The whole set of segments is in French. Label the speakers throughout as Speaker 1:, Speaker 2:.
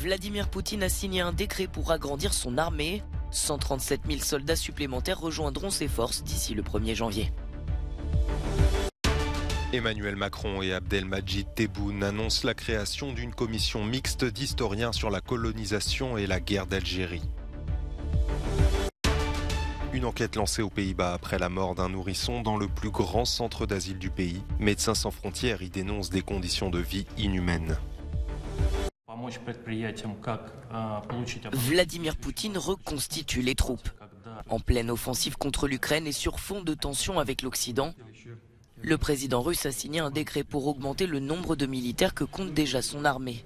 Speaker 1: Vladimir Poutine a signé un décret pour agrandir son armée. 137 000 soldats supplémentaires rejoindront ses forces d'ici le 1er janvier.
Speaker 2: Emmanuel Macron et Abdelmadjid Tebboune annoncent la création d'une commission mixte d'historiens sur la colonisation et la guerre d'Algérie. Une enquête lancée aux Pays-Bas après la mort d'un nourrisson dans le plus grand centre d'asile du pays. Médecins sans frontières y dénoncent des conditions de vie inhumaines.
Speaker 1: Vladimir Poutine reconstitue les troupes. En pleine offensive contre l'Ukraine et sur fond de tension avec l'Occident, le président russe a signé un décret pour augmenter le nombre de militaires que compte déjà son armée.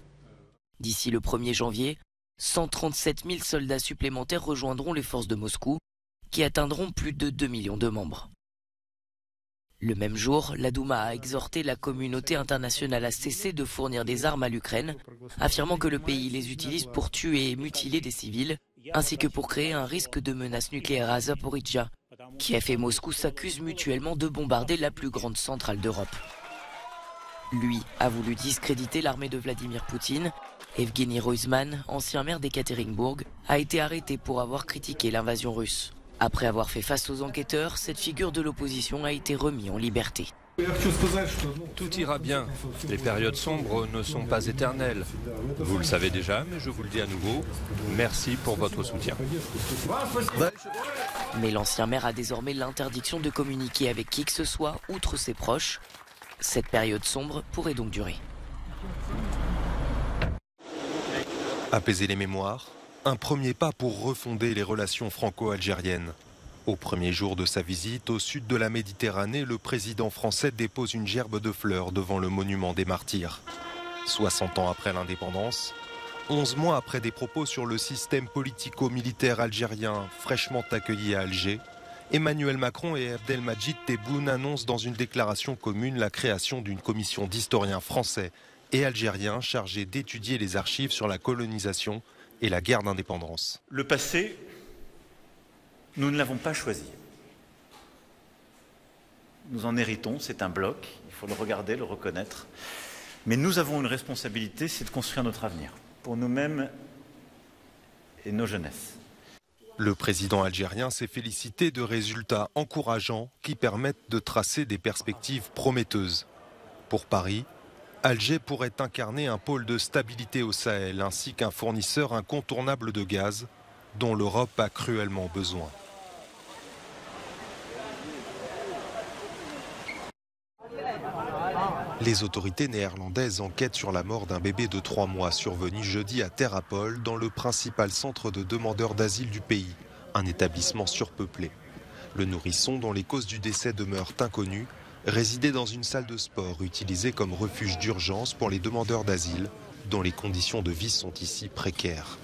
Speaker 1: D'ici le 1er janvier, 137 000 soldats supplémentaires rejoindront les forces de Moscou, qui atteindront plus de 2 millions de membres. Le même jour, la Douma a exhorté la communauté internationale à cesser de fournir des armes à l'Ukraine, affirmant que le pays les utilise pour tuer et mutiler des civils, ainsi que pour créer un risque de menace nucléaire à Zaporizhzhia. Kiev et Moscou s'accusent mutuellement de bombarder la plus grande centrale d'Europe. Lui a voulu discréditer l'armée de Vladimir Poutine. Evgeny Roizman, ancien maire d'Ekaterinbourg, a été arrêté pour avoir critiqué l'invasion russe. Après avoir fait face aux enquêteurs, cette figure de l'opposition a été remis en liberté.
Speaker 3: Tout ira bien. Les périodes sombres ne sont pas éternelles. Vous le savez déjà, mais je vous le dis à nouveau. Merci pour votre soutien.
Speaker 1: Mais l'ancien maire a désormais l'interdiction de communiquer avec qui que ce soit, outre ses proches. Cette période sombre pourrait donc durer.
Speaker 2: Apaiser les mémoires, un premier pas pour refonder les relations franco-algériennes. Au premier jour de sa visite au sud de la Méditerranée, le président français dépose une gerbe de fleurs devant le monument des martyrs. 60 ans après l'indépendance, 11 mois après des propos sur le système politico-militaire algérien fraîchement accueilli à Alger, Emmanuel Macron et Abdelmadjid Tebboune annoncent dans une déclaration commune la création d'une commission d'historiens français et algériens chargés d'étudier les archives sur la colonisation et la guerre d'indépendance.
Speaker 4: Le passé, nous ne l'avons pas choisi. Nous en héritons, c'est un bloc, il faut le regarder, le reconnaître. Mais nous avons une responsabilité, c'est de construire notre avenir, pour nous-mêmes et nos jeunesses.
Speaker 2: Le président algérien s'est félicité de résultats encourageants qui permettent de tracer des perspectives prometteuses. Pour Paris, Alger pourrait incarner un pôle de stabilité au Sahel ainsi qu'un fournisseur incontournable de gaz dont l'Europe a cruellement besoin. Les autorités néerlandaises enquêtent sur la mort d'un bébé de 3 mois survenu jeudi à Terrapol, dans le principal centre de demandeurs d'asile du pays, un établissement surpeuplé. Le nourrisson, dont les causes du décès demeurent inconnues, résidait dans une salle de sport utilisée comme refuge d'urgence pour les demandeurs d'asile, dont les conditions de vie sont ici précaires.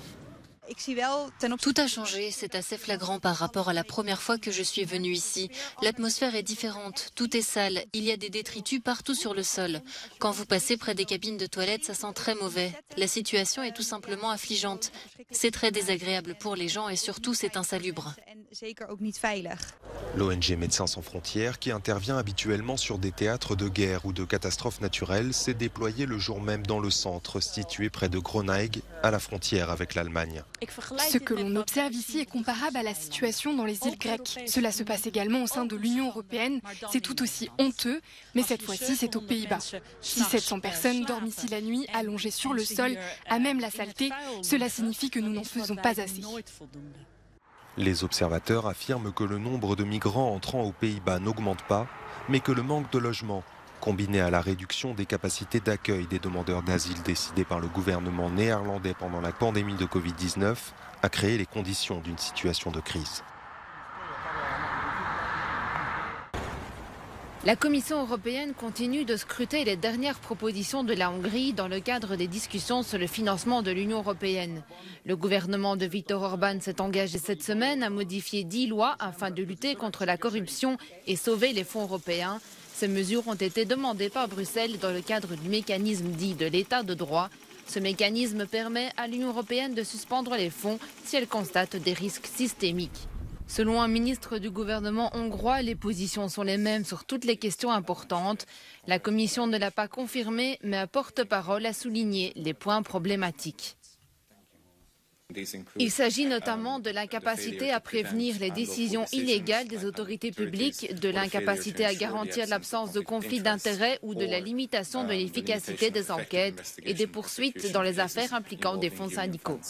Speaker 5: Tout a changé, c'est assez flagrant par rapport à la première fois que je suis venue ici. L'atmosphère est différente, tout est sale, il y a des détritus partout sur le sol. Quand vous passez près des cabines de toilettes, ça sent très mauvais. La situation est tout simplement affligeante. C'est très désagréable pour les gens et surtout c'est insalubre.
Speaker 2: L'ONG Médecins sans frontières, qui intervient habituellement sur des théâtres de guerre ou de catastrophes naturelles, s'est déployée le jour même dans le centre, situé près de Groningue, à la frontière avec l'Allemagne.
Speaker 6: Ce que l'on observe ici est comparable à la situation dans les îles grecques. Cela se passe également au sein de l'Union européenne. C'est tout aussi honteux, mais cette fois-ci c'est aux Pays-Bas. Si 700 personnes dorment ici la nuit, allongées sur le sol, à même la saleté, cela signifie que nous n'en faisons pas assez.
Speaker 2: Les observateurs affirment que le nombre de migrants entrant aux Pays-Bas n'augmente pas, mais que le manque de logement, combiné à la réduction des capacités d'accueil des demandeurs d'asile décidée par le gouvernement néerlandais pendant la pandémie de Covid-19, a créé les conditions d'une situation de crise.
Speaker 7: La Commission européenne continue de scruter les dernières propositions de la Hongrie dans le cadre des discussions sur le financement de l'Union européenne. Le gouvernement de Viktor Orban s'est engagé cette semaine à modifier 10 lois afin de lutter contre la corruption et sauver les fonds européens. Ces mesures ont été demandées par Bruxelles dans le cadre du mécanisme dit de l'état de droit. Ce mécanisme permet à l'Union européenne de suspendre les fonds si elle constate des risques systémiques. Selon un ministre du gouvernement hongrois, les positions sont les mêmes sur toutes les questions importantes. La Commission ne l'a pas confirmé, mais un porte-parole a souligné les points problématiques. Il s'agit notamment de l'incapacité à prévenir les décisions illégales des autorités publiques, de l'incapacité à garantir l'absence de conflits d'intérêts ou de la limitation de l'efficacité des enquêtes et des poursuites dans les affaires impliquant des fonds syndicaux.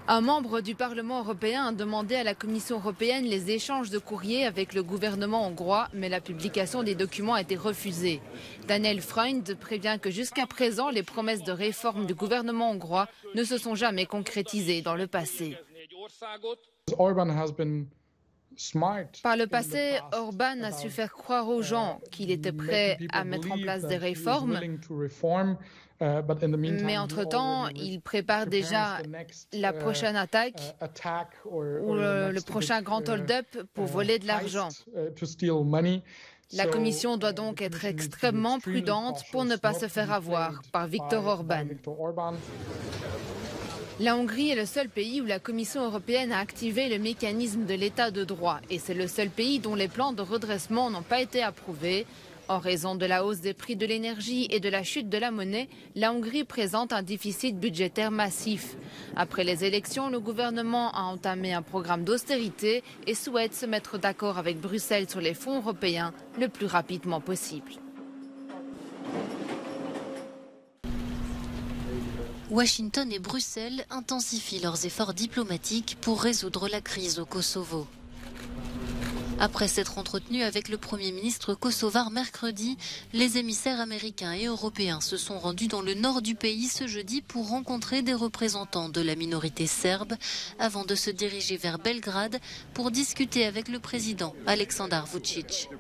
Speaker 7: Un membre du Parlement européen a demandé à la Commission européenne les échanges de courriers avec le gouvernement hongrois, mais la publication des documents a été refusée. Daniel Freund prévient que jusqu'à présent, les promesses de réforme du gouvernement hongrois ne se sont jamais concrétisées dans le passé. Par le passé, Orban a su faire croire aux gens qu'il était prêt à mettre en place des réformes, mais entre-temps, il prépare déjà la prochaine attaque ou le prochain grand hold-up pour voler de l'argent. La Commission doit donc être extrêmement prudente pour ne pas se faire avoir par Viktor Orban. La Hongrie est le seul pays où la Commission européenne a activé le mécanisme de l'état de droit et c'est le seul pays dont les plans de redressement n'ont pas été approuvés. En raison de la hausse des prix de l'énergie et de la chute de la monnaie, la Hongrie présente un déficit budgétaire massif. Après les élections, le gouvernement a entamé un programme d'austérité et souhaite se mettre d'accord avec Bruxelles sur les fonds européens le plus rapidement possible.
Speaker 5: Washington et Bruxelles intensifient leurs efforts diplomatiques pour résoudre la crise au Kosovo. Après s'être entretenu avec le Premier ministre kosovar mercredi, les émissaires américains et européens se sont rendus dans le nord du pays ce jeudi pour rencontrer des représentants de la minorité serbe avant de se diriger vers Belgrade pour discuter avec le président Aleksandar Vučić.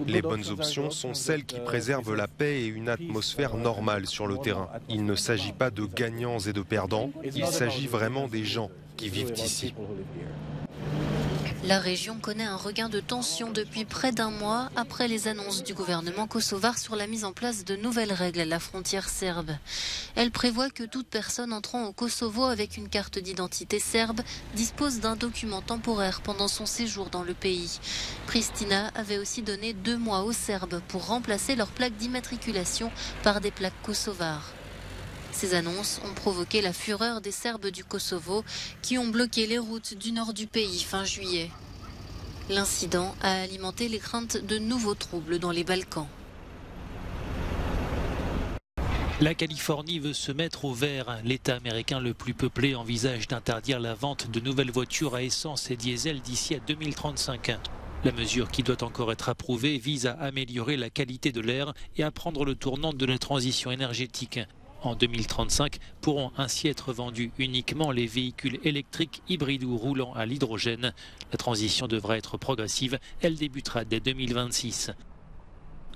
Speaker 2: Les bonnes options sont celles qui préservent la paix et une atmosphère normale sur le terrain. Il ne s'agit pas de gagnants et de perdants, il s'agit vraiment des gens qui vivent ici.
Speaker 5: La région connaît un regain de tension depuis près d'un mois après les annonces du gouvernement kosovar sur la mise en place de nouvelles règles à la frontière serbe. Elle prévoit que toute personne entrant au Kosovo avec une carte d'identité serbe dispose d'un document temporaire pendant son séjour dans le pays. Pristina avait aussi donné 2 mois aux Serbes pour remplacer leurs plaques d'immatriculation par des plaques kosovares. Ces annonces ont provoqué la fureur des Serbes du Kosovo qui ont bloqué les routes du nord du pays fin juillet. L'incident a alimenté les craintes de nouveaux troubles dans les Balkans.
Speaker 8: La Californie veut se mettre au vert. L'État américain le plus peuplé envisage d'interdire la vente de nouvelles voitures à essence et diesel d'ici à 2035. La mesure, qui doit encore être approuvée, vise à améliorer la qualité de l'air et à prendre le tournant de la transition énergétique. En 2035, pourront ainsi être vendus uniquement les véhicules électriques, hybrides ou roulant à l'hydrogène. La transition devra être progressive, elle débutera dès 2026.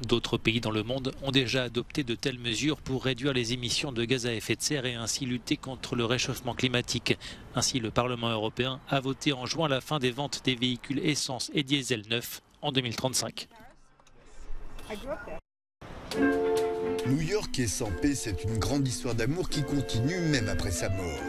Speaker 8: D'autres pays dans le monde ont déjà adopté de telles mesures pour réduire les émissions de gaz à effet de serre et ainsi lutter contre le réchauffement climatique. Ainsi, le Parlement européen a voté en juin la fin des ventes des véhicules essence et diesel neufs en 2035.
Speaker 9: New York est sans paix, c'est une grande histoire d'amour qui continue même après sa mort.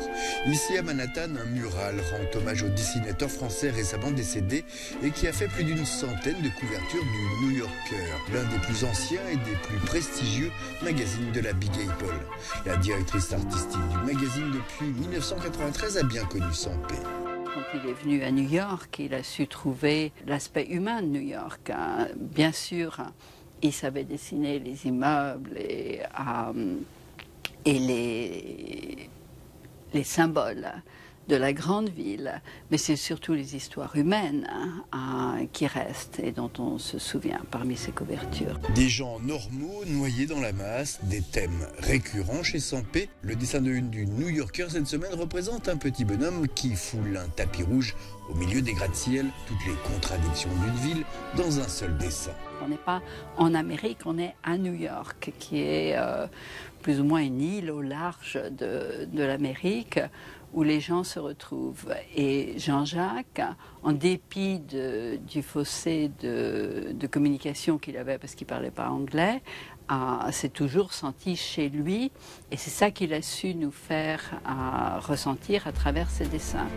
Speaker 9: Ici à Manhattan, un mural rend hommage au dessinateur français récemment décédé et qui a fait plus d'une centaine de couvertures du New Yorker, l'un des plus anciens et des plus prestigieux magazines de la Big Apple. La directrice artistique du magazine depuis 1993 a bien connu sans paix.
Speaker 10: Quand il est venu à New York, il a su trouver l'aspect humain de New York. Bien sûr, il savait dessiner les immeubles et les symboles de la grande ville, mais c'est surtout les histoires humaines qui restent et dont on se souvient parmi ces couvertures.
Speaker 9: Des gens normaux noyés dans la masse, des thèmes récurrents chez Sampé. Le dessin de une du New Yorker cette semaine représente un petit bonhomme qui foule un tapis rouge au milieu des gratte-ciel, toutes les contradictions d'une ville dans un seul dessin.
Speaker 10: On n'est pas en Amérique, on est à New York, qui est plus ou moins une île au large de l'Amérique, où les gens se retrouvent. Et Jean-Jacques, en dépit du fossé de communication qu'il avait parce qu'il ne parlait pas anglais, s'est toujours senti chez lui. Et c'est ça qu'il a su nous faire ressentir à travers ses dessins.